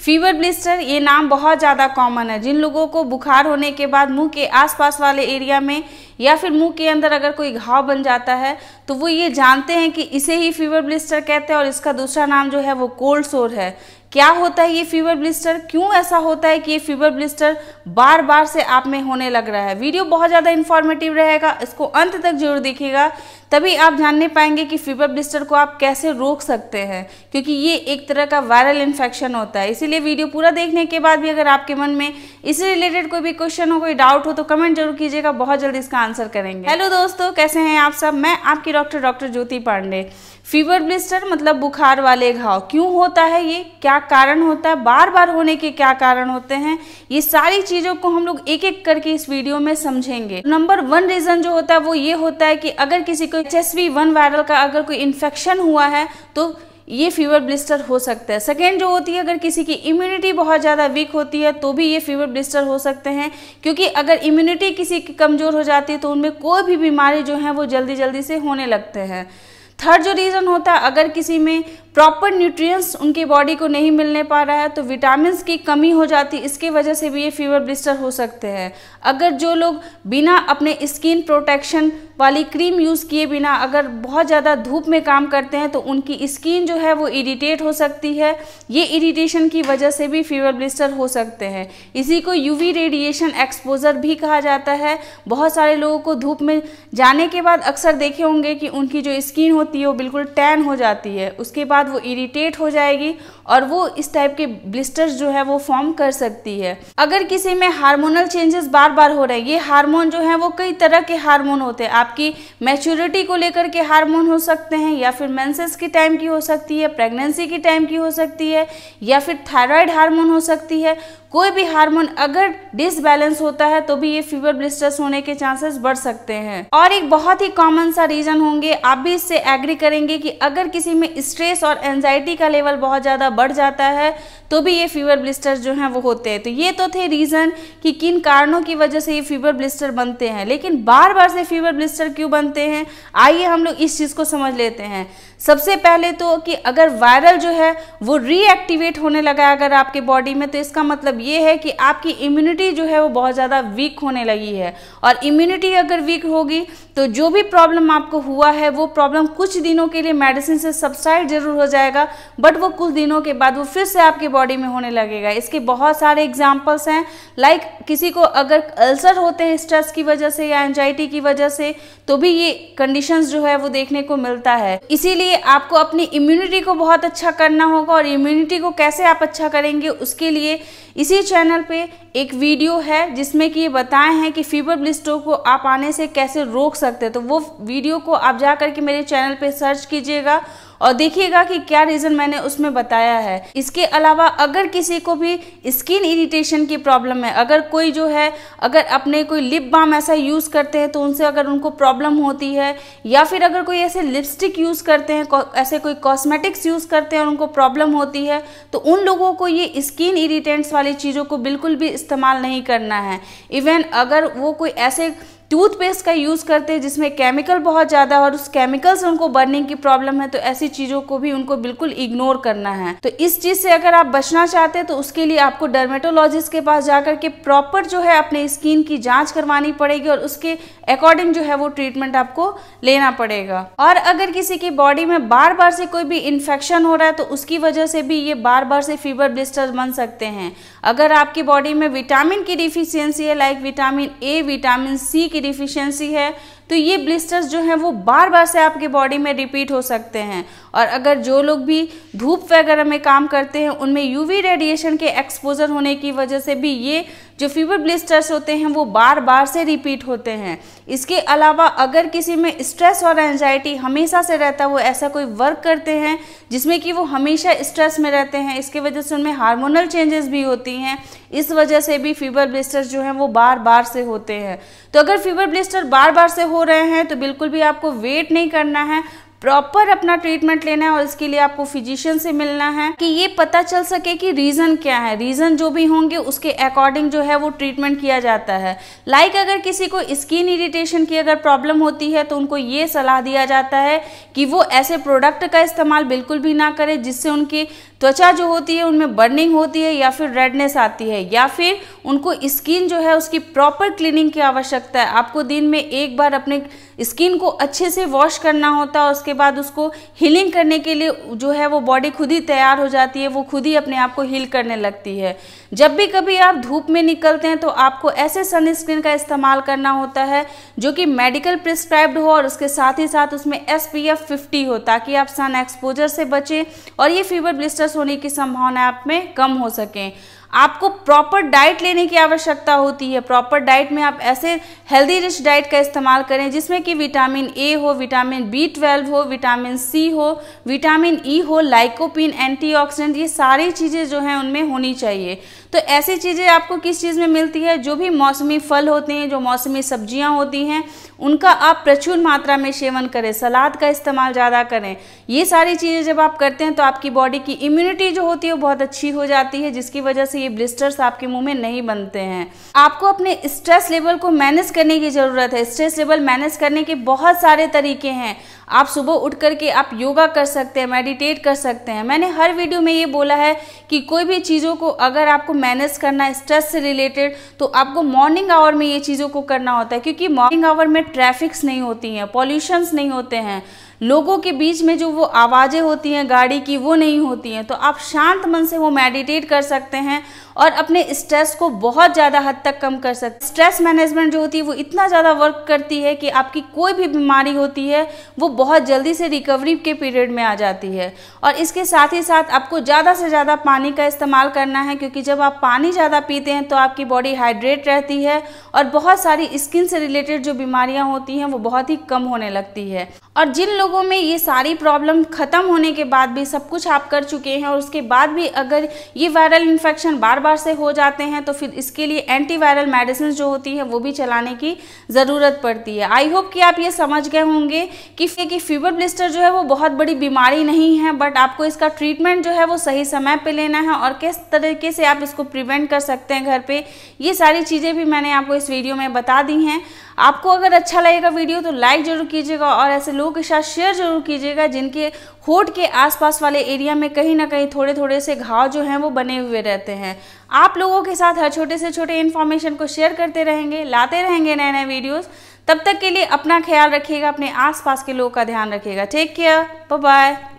Fever blister ये नाम बहुत ज़्यादा कॉमन है। जिन लोगों को बुखार होने के बाद मुंह के आसपास वाले एरिया में या फिर मुंह के अंदर अगर कोई घाव बन जाता है तो वो ये जानते हैं कि इसे ही फीवर ब्लिस्टर कहते हैं और इसका दूसरा नाम जो है वो कोल्ड सोर है। क्या होता है ये फीवर ब्लिस्टर, क्यों ऐसा होता है कि ये फीवर ब्लिस्टर बार बार से आप में होने लग रहा है। वीडियो बहुत ज़्यादा इन्फॉर्मेटिव रहेगा, इसको अंत तक जरूर देखिएगा, तभी आप जानने पाएंगे कि फीवर ब्लिस्टर को आप कैसे रोक सकते हैं, क्योंकि ये एक तरह का वायरल इन्फेक्शन होता है। इसीलिए वीडियो पूरा देखने के बाद भी अगर आपके मन में इससे रिलेटेड कोई भी क्वेश्चन हो, कोई डाउट हो तो कमेंट जरूर कीजिएगा, बहुत जल्दी इसका आंसर करेंगे। हेलो दोस्तों, कैसे हैं आप सब। मैं आपकी डॉक्टर ज्योति पांडे। फीवर ब्लिस्टर मतलब बुखार वाले घाव क्यों होता है, ये क्या कारण होता है, बार बार होने के क्या कारण होते हैं, ये सारी चीज़ों को हम लोग एक एक करके इस वीडियो में समझेंगे। नंबर 1 रीज़न जो होता है वो ये होता है कि अगर किसी को HSV-1 वायरल का अगर कोई इन्फेक्शन हुआ है तो ये फीवर ब्लिस्टर हो सकता है। सेकेंड जो होती है, अगर किसी की इम्यूनिटी बहुत ज़्यादा वीक होती है तो भी ये फीवर ब्लिस्टर हो सकते हैं, क्योंकि अगर इम्यूनिटी किसी की कमज़ोर हो जाती है तो उनमें कोई भी बीमारी जो है वो जल्दी जल्दी से होने लगते हैं। थर्ड जो रीज़न होता है, अगर किसी में प्रॉपर न्यूट्रिएंट्स उनकी बॉडी को नहीं मिलने पा रहा है तो विटामिन की कमी हो जाती है, इसके वजह से भी ये फीवर ब्लिस्टर हो सकते हैं। अगर जो लोग बिना अपने स्किन प्रोटेक्शन वाली क्रीम यूज़ किए बिना अगर बहुत ज़्यादा धूप में काम करते हैं तो उनकी स्किन जो है वो इरिटेट हो सकती है, ये इरिटेशन की वजह से भी फीवर ब्लिस्टर हो सकते हैं। इसी को यूवी रेडिएशन एक्सपोजर भी कहा जाता है। बहुत सारे लोगों को धूप में जाने के बाद अक्सर देखे होंगे कि उनकी जो स्किन होती है वो बिल्कुल टैन हो जाती है, उसके बाद वो इरिटेट हो जाएगी और वो इस टाइप के ब्लिस्टर्स जो है वो फॉर्म कर सकती है। अगर किसी में हार्मोनल चेंजेस बार बार हो रहे हैं, ये हार्मोन जो है वो कई तरह के हार्मोन होते हैं। आपकी मैच्योरिटी को लेकर के हार्मोन हो सकते हैं, या फिर मेंसेस की टाइम की हो सकती है, प्रेगनेंसी की टाइम की हो सकती है, या फिर थायराइड हार्मोन हो सकती है। कोई भी हार्मोन अगर डिसबैलेंस होता है तो भी ये फीवर ब्लिस्टर्स होने के चांसेस बढ़ सकते हैं। और एक बहुत ही कॉमन सा रीजन होंगे, आप भी इससे एग्री करेंगे कि अगर किसी में स्ट्रेस और एंजाइटी का लेवल बहुत ज़्यादा बढ़ जाता है तो भी ये फीवर ब्लिस्टर्स जो हैं वो होते हैं। तो ये तो थे रीज़न कि किन कारणों की वजह से ये फीवर ब्लिस्टर बनते हैं, लेकिन बार बार से फीवर ब्लिस्टर क्यों बनते हैं, आइए हम लोग इस चीज़ को समझ लेते हैं। सबसे पहले तो कि अगर वायरल जो है वो रीएक्टिवेट होने लगा है अगर आपके बॉडी में, तो इसका मतलब ये है कि आपकी इम्यूनिटी जो है वो बहुत ज़्यादा वीक होने लगी है। और इम्यूनिटी अगर वीक होगी तो जो भी प्रॉब्लम आपको हुआ है वो प्रॉब्लम कुछ दिनों के लिए मेडिसिन से सबसाइड जरूर हो जाएगा, बट वो कुछ दिनों के बाद वो फिर से आपके बॉडी में होने लगेगा। इसके बहुत सारे एग्जाम्पल्स हैं। लाइक किसी को अगर अल्सर होते हैं स्ट्रेस की वजह से या एंजाइटी की वजह से तो भी ये कंडीशंस जो है वो देखने को मिलता है। इसीलिए आपको अपनी इम्यूनिटी को बहुत अच्छा करना होगा, और इम्यूनिटी को कैसे आप अच्छा करेंगे उसके लिए इसी चैनल पे एक वीडियो है जिसमें कि ये बताए हैं कि फीवर ब्लिस्टर को आप आने से कैसे रोक सकते हैं। तो वो वीडियो को आप जा करके मेरे चैनल पे सर्च कीजिएगा और देखिएगा कि क्या रीज़न मैंने उसमें बताया है। इसके अलावा अगर किसी को भी स्किन इरिटेशन की प्रॉब्लम है, अगर कोई जो है अगर अपने कोई लिप बाम ऐसा यूज़ करते हैं तो उनसे अगर उनको प्रॉब्लम होती है, या फिर अगर कोई ऐसे लिपस्टिक यूज़ करते हैं, ऐसे कोई कॉस्मेटिक्स यूज़ करते हैं और उनको प्रॉब्लम होती है, तो उन लोगों को ये स्किन इरिटेंट्स वाली चीज़ों को बिल्कुल भी इस्तेमाल नहीं करना है। इवन अगर वो कोई ऐसे टूथपेस्ट का यूज़ करते हैं जिसमें केमिकल बहुत ज़्यादा और उस केमिकल से उनको बर्निंग की प्रॉब्लम है, तो ऐसी चीज़ों को भी उनको बिल्कुल इग्नोर करना है। तो इस चीज़ से अगर आप बचना चाहते हैं तो उसके लिए आपको डर्मेटोलॉजिस्ट के पास जाकर के प्रॉपर जो है अपने स्किन की जांच करवानी पड़ेगी और उसके अकॉर्डिंग जो है वो ट्रीटमेंट आपको लेना पड़ेगा। और अगर किसी की बॉडी में बार बार से कोई भी इन्फेक्शन हो रहा है तो उसकी वजह से भी ये बार बार से फीवर ब्लिस्टर्स बन सकते हैं। अगर आपकी बॉडी में विटामिन की डिफिशियंसी है, like vitamin A, vitamin C की डिफिशियंसी है, तो ये ब्लिस्टर्स जो हैं वो बार बार से आपके बॉडी में रिपीट हो सकते हैं। और अगर जो लोग भी धूप वगैरह में काम करते हैं उनमें यूवी रेडिएशन के एक्सपोजर होने की वजह से भी ये जो फीवर ब्लिस्टर्स होते हैं वो बार बार से रिपीट होते हैं। इसके अलावा अगर किसी में स्ट्रेस और एंजाइटी हमेशा से रहता है, वो ऐसा कोई वर्क करते हैं जिसमें कि वो हमेशा स्ट्रेस में रहते हैं, इसके वजह से उनमें हार्मोनल चेंजेस भी होती हैं, इस वजह से भी फीवर ब्लिस्टर्स जो हैं वो बार बार से होते हैं। तो अगर फीवर ब्लिस्टर बार बार से हो रहे हैं तो बिल्कुल भी आपको वेट नहीं करना है, प्रॉपर अपना ट्रीटमेंट लेना है और इसके लिए आपको फिजिशियन से मिलना है कि ये पता चल सके कि रीज़न क्या है। रीज़न जो भी होंगे उसके अकॉर्डिंग जो है वो ट्रीटमेंट किया जाता है। लाइक अगर किसी को स्किन इरिटेशन की अगर प्रॉब्लम होती है तो उनको ये सलाह दिया जाता है कि वो ऐसे प्रोडक्ट का इस्तेमाल बिल्कुल भी ना करें जिससे उनकी त्वचा जो होती है उनमें बर्निंग होती है या फिर रेडनेस आती है, या फिर उनको स्किन जो है उसकी प्रॉपर क्लीनिंग की आवश्यकता है। आपको दिन में एक बार अपने स्किन को अच्छे से वॉश करना होता है, उसके बाद उसको हीलिंग करने के लिए जो है वो बॉडी खुद ही तैयार हो जाती है, वो खुद ही अपने आप को हील करने लगती है। जब भी कभी आप धूप में निकलते हैं तो आपको ऐसे सनस्क्रीन का इस्तेमाल करना होता है जो कि मेडिकल प्रिस्क्राइब्ड हो और उसके साथ ही साथ उसमें SPF 50 हो, ताकि आप सन एक्सपोजर से बचें और ये फीवर ब्लिस्टर्स होने की संभावना आप में कम हो सकें। आपको प्रॉपर डाइट लेने की आवश्यकता होती है। प्रॉपर डाइट में आप ऐसे हेल्दी रिच डाइट का इस्तेमाल करें जिसमें कि विटामिन ए हो, विटामिन B12 हो, विटामिन सी हो, विटामिन ई हो, लाइकोपिन, एंटीऑक्सीडेंट, ये सारी चीज़ें जो हैं उनमें होनी चाहिए। तो ऐसी चीज़ें आपको किस चीज़ में मिलती है? जो भी मौसमी फल होते हैं, जो मौसमी सब्जियां होती हैं, उनका आप प्रचुर मात्रा में सेवन करें, सलाद का इस्तेमाल ज़्यादा करें। ये सारी चीज़ें जब आप करते हैं तो आपकी बॉडी की इम्यूनिटी जो होती है वो बहुत अच्छी हो जाती है, जिसकी वजह से ये ब्लिस्टर्स आपके मुंह में नहीं बनते हैं। आपको अपने स्ट्रेस लेवल को मैनेज करने की ज़रूरत है। स्ट्रेस लेवल मैनेज करने के बहुत सारे तरीके हैं। आप सुबह उठ करके आप योगा कर सकते हैं, मेडिटेट कर सकते हैं। मैंने हर वीडियो में ये बोला है कि कोई भी चीज़ों को अगर आपको मैनेज करना है स्ट्रेस से रिलेटेड तो आपको मॉर्निंग आवर में ये चीज़ों को करना होता है, क्योंकि मॉर्निंग आवर में ट्रैफिक्स नहीं होती हैं, पॉल्यूशंस नहीं होते हैं, लोगों के बीच में जो वो आवाज़ें होती हैं गाड़ी की वो नहीं होती हैं। तो आप शांत मन से वो मेडिटेट कर सकते हैं और अपने स्ट्रेस को बहुत ज़्यादा हद तक कम कर सकते हैं। स्ट्रेस मैनेजमेंट जो होती है वो इतना ज़्यादा वर्क करती है कि आपकी कोई भी बीमारी होती है वो बहुत जल्दी से रिकवरी के पीरियड में आ जाती है। और इसके साथ ही साथ आपको ज़्यादा से ज़्यादा पानी का इस्तेमाल करना है, क्योंकि जब आप पानी ज़्यादा पीते हैं तो आपकी बॉडी हाइड्रेट रहती है और बहुत सारी स्किन से रिलेटेड जो बीमारियाँ होती हैं वो बहुत ही कम होने लगती है। और जिन लोगों में ये सारी प्रॉब्लम ख़त्म होने के बाद भी सब कुछ आप कर चुके हैं और उसके बाद भी अगर ये वायरल इन्फेक्शन बार बार से हो जाते हैं तो फिर इसके लिए एंटीवायरल मेडिसिन जो होती है वो भी चलाने की ज़रूरत पड़ती है। आई होप कि आप ये समझ गए होंगे कि फीवर ब्लिस्टर जो है वो बहुत बड़ी बीमारी नहीं है, बट आपको इसका ट्रीटमेंट जो है वो सही समय पे लेना है और किस तरीके से आप इसको प्रिवेंट कर सकते हैं घर पे, ये सारी चीज़ें भी मैंने आपको इस वीडियो में बता दी हैं। आपको अगर अच्छा लगेगा वीडियो तो लाइक जरूर कीजिएगा और ऐसे लोगों के साथ शेयर जरूर कीजिएगा जिनके होंठ के आसपास वाले एरिया में कहीं ना कहीं थोड़े थोड़े से घाव जो हैं वो बने हुए रहते हैं। आप लोगों के साथ हर छोटे से छोटे इन्फॉर्मेशन को शेयर करते रहेंगे, लाते रहेंगे नए नए वीडियोस। तब तक के लिए अपना ख्याल रखिएगा, अपने आसपास के लोगों का ध्यान रखिएगा। Take care, bye bye.